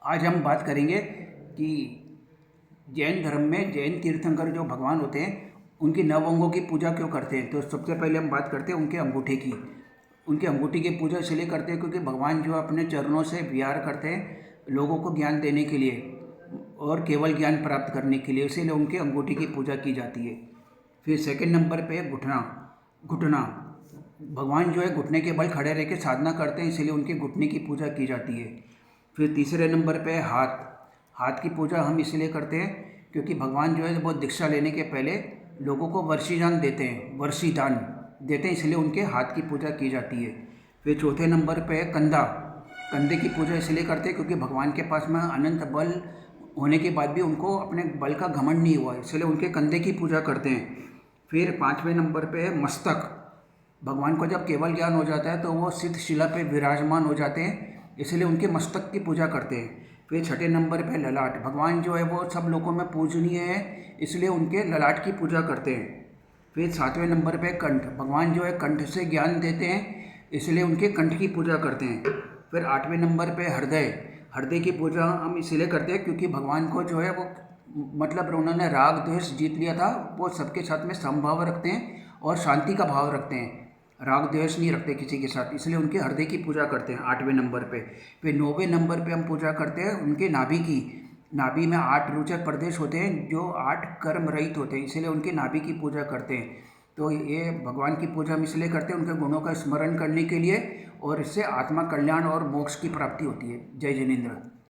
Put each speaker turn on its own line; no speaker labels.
आज हम बात करेंगे कि जैन धर्म में जैन तीर्थंकर जो भगवान होते हैं उनके नव अंगों की पूजा क्यों करते हैं। तो सबसे पहले हम बात करते हैं उनके अंगूठे की। उनके अंगूठी की पूजा इसलिए करते हैं क्योंकि भगवान जो अपने चरणों से विहार करते हैं लोगों को ज्ञान देने के लिए और केवल ज्ञान प्राप्त करने के लिए, इसीलिए उनके अंगूठी की पूजा की जाती है। फिर सेकंड नंबर पे है घुटना। घुटना भगवान जो है घुटने के बल खड़े रह के साधना करते हैं, इसीलिए उनके घुटने की पूजा की जाती है। फिर तीसरे नंबर पे है हाथ। हाथ की पूजा हम इसलिए करते हैं क्योंकि भगवान जो है वो दीक्षा लेने के पहले लोगों को वर्षीदान देते हैं, वर्षीदान देते हैं, इसलिए उनके हाथ की पूजा की जाती है। फिर चौथे नंबर पे है कंधा। कंधे की पूजा इसलिए करते हैं क्योंकि भगवान के पास में अनंत बल होने के बाद भी उनको अपने बल का घमंड नहीं हुआ, इसलिए उनके कंधे की पूजा करते हैं। फिर पाँचवें नंबर पे है मस्तक। भगवान को जब केवल ज्ञान हो जाता है तो वो सिद्ध शिला पे विराजमान हो जाते हैं, इसलिए उनके मस्तक की पूजा करते हैं। फिर छठे नंबर पे ललाट। भगवान जो है वो सब लोगों में पूजनीय है, इसलिए उनके ललाट की पूजा करते हैं। फिर सातवें नंबर पे कंठ। भगवान जो है कंठ से ज्ञान देते हैं, इसलिए उनके कंठ की पूजा करते हैं। फिर आठवें नंबर पे हृदय। हृदय की पूजा हम इसलिए करते हैं क्योंकि भगवान को जो है वो मतलब उन्होंने राग द्वेष जीत लिया था, वो सबके साथ में समभाव रखते हैं और शांति का भाव रखते हैं, राग द्वेष नहीं रखते किसी के साथ, इसलिए उनके हृदय की पूजा करते हैं आठवें नंबर पे। फिर नौवें नंबर पे हम पूजा करते हैं उनके नाभि की। नाभि में 8 रोचक प्रदेश होते हैं जो 8 कर्म रहित होते हैं, इसलिए उनके नाभि की पूजा करते हैं। तो ये भगवान की पूजा हम इसलिए करते हैं उनके गुणों का स्मरण करने के लिए, और इससे आत्मा कल्याण और मोक्ष की प्राप्ति होती है। जय जिनेन्द्र।